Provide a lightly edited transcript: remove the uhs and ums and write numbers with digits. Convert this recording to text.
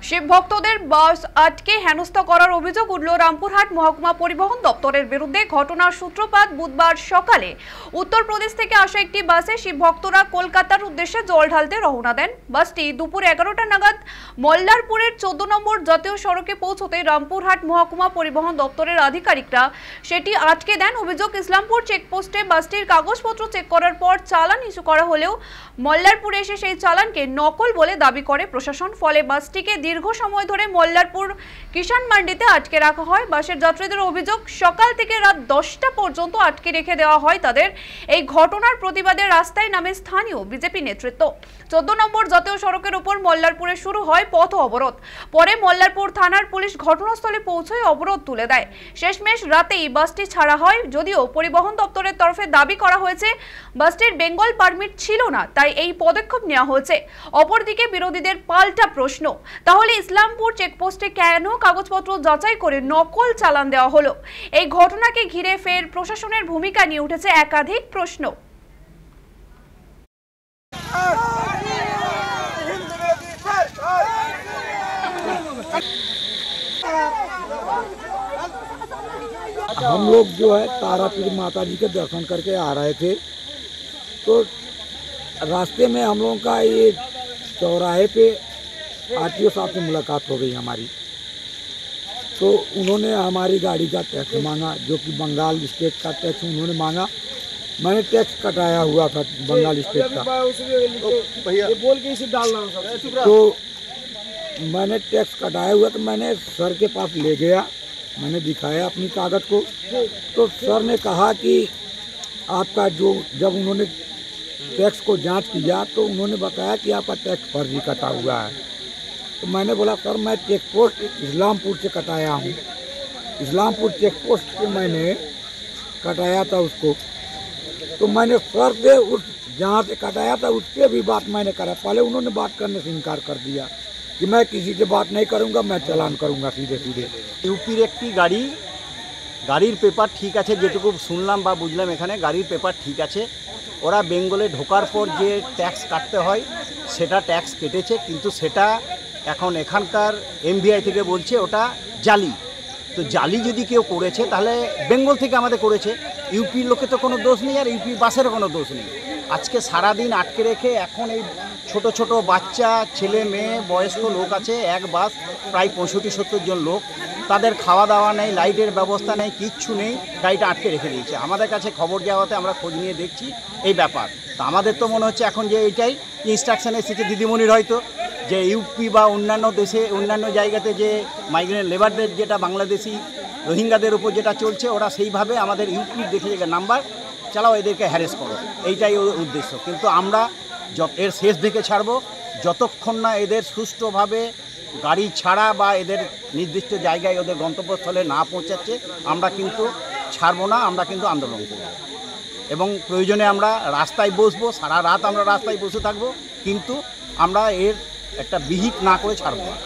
শিব ভক্তদের বাস আটকে হেনস্থা করার অভিযোগ উঠল রামপুরহাট মহকুমা পরিবহন দপ্তরের বিরুদ্ধে। ঘটনার সূত্রপাত বুধবার সকালে উত্তরপ্রদেশ থেকে আসা একটি বাসে শিব ভক্তরা কলকাতার উদ্দেশ্যে জল ঢালতে রওনা দেন। বাসটি দুপুর 11টা নাগাদ মল্লারপুরের 14 নম্বর জাতীয় সড়কে পৌঁছতে রামপুরহাট মহকুমা পরিবহন দপ্তরের আধিকারিকরা সেটি আটকে দেন। অভিযোগ, ইসলামপুর চেকপোস্টে বাসটির কাগজপত্র চেক করার পর চালান ইস্যু করা হলেও মল্লারপুরে এসে সেই চালানকে নকল বলে দাবি করে প্রশাসন। ফলে বাসটিকে দীর্ঘ সময় ধরে মল্লারপুর কিষান মান্ডিতে আটকে রাখা হয়। বাসের যাত্রীদের অভিযোগ, সকাল থেকে রাত 10টা পর্যন্ত আটকে রেখে দেওয়া হয় তাদের। এই ঘটনার প্রতিবাদে রাস্তায় নামে স্থানীয় বিজেপি নেতৃত্ব। 14 নম্বর জাতীয় সড়কের উপর মল্লারপুরে শুরু হয় পথ অবরোধ। পরে মল্লারপুর থানার পুলিশ ঘটনাস্থলে পৌঁছয় অবরোধ তুলে দেয়। শেষমেশ রাতেই বাসটি ছাড়া হয়, যদিও পরিবহন দপ্তরের তরফে দাবি করা হয়েছে বাসটির বেঙ্গল পারমিট ছিল না, তাই এই পদক্ষেপ নেওয়া হয়েছে। অপরদিকে বিরোধীদের পাল্টা প্রশ্ন, তাহলে ইসলামপুর চেকপোস্টে কেন কাগজপত্র যাচাই করে নকল চালান দেওয়া হলো? এই ঘটনাকে ঘিরে ফের প্রশাসনের ভূমিকা নিয়ে উঠেছে একাধিক প্রশ্ন। हम लोग जो है तारापीठ माता जी के दर्शन करके आ रहे थे, तो रास्ते में हम लोगों का ये चौराहे पे आरटीओ साहब से मुलाकात हो गई हमारी। तो उन्होंने हमारी गाड़ी का टैक्स मांगा, जो कि बंगाल स्टेट का टैक्स उन्होंने मांगा। मैंने टैक्स कटाया हुआ था बंगाल स्टेट का, तो मैंने टैक्स कटाया हुआ, तो मैंने सर के पास ले गया, मैंने दिखाया अपनी कागज़ को। तो सर ने कहा कि आपका जो, जब उन्होंने टैक्स को जांच किया तो उन्होंने बताया कि आपका टैक्स फर्जी कटा हुआ है। तो मैंने बोला, सर मैं चेक पोस्ट इस्लामपुर से कटाया हूँ, इस्लामपुर चेक पोस्ट से मैंने कटाया था उसको। तो मैंने सर से उस जहाँ से कटाया था उससे भी बात मैंने करा। पहले उन्होंने बात करने से इनकार कर दिया कि मैं किसी से बात नहीं करूँगा, मैं चालान करूँगा सीधे सीधे। ইউপির একটি গাড়ির পেপার ঠিক আছে, যেটুকু শুনলাম বা বুঝলাম এখানে গাড়ির পেপার ঠিক আছে। ওরা বেঙ্গলে ঢোকার পর যে ট্যাক্স কাটতে হয় সেটা ট্যাক্স কেটেছে, কিন্তু সেটা এখন এখানকার এমভিআই থেকে বলছে ওটা জালি। তো জালি যদি কেউ করেছে তাহলে বেঙ্গল থেকে আমাদের করেছে, ইউপির লোকে তো কোনো দোষ নেই, আর ইউপি বাসেরও কোনো দোষ নেই। আজকে সারাদিন আটকে রেখে এখন এই ছোট ছোট বাচ্চা, ছেলে মেয়ে, বয়স্ক লোক আছে, এক বাস প্রায় 65-70 জন লোক, তাদের খাওয়া দাওয়া নেই, লাইটের ব্যবস্থা নেই, কিচ্ছু নেই, গাড়িটা আটকে রেখে দিয়েছে। আমাদের কাছে খবর যাওয়াতে আমরা খোঁজ নিয়ে দেখছি এই ব্যাপার। তো আমাদের তো মনে হচ্ছে এখন যে এইটাই ইনস্ট্রাকশান এসেছে দিদিমণির, হয়তো যে ইউপি বা অন্যান্য দেশে, অন্যান্য জায়গাতে যে মাইগ্রেন্ট লেবারদের যেটা বাংলাদেশি রোহিঙ্গাদের উপর যেটা চলছে, ওরা সেইভাবে আমাদের ইউপির দেখে নাম্বার চালাও, এদেরকে হ্যারেস করো, এইটাই ওর উদ্দেশ্য। কিন্তু আমরা এর শেষ দেখে ছাড়বো যতক্ষণ না এদের সুষ্ঠুভাবে গাড়ি ছাড়া বা এদের নির্দিষ্ট জায়গায় ওদের গন্তব্যস্থলে না পৌঁছাচ্ছে, আমরা কিন্তু ছাড়বো না, আমরা কিন্তু আন্দোলন করব এবং প্রয়োজনে আমরা রাস্তায় বসবো, সারা রাত আমরা রাস্তায় বসে থাকবো, কিন্তু আমরা এর একটা বিহিত না করে ছাড়বো না।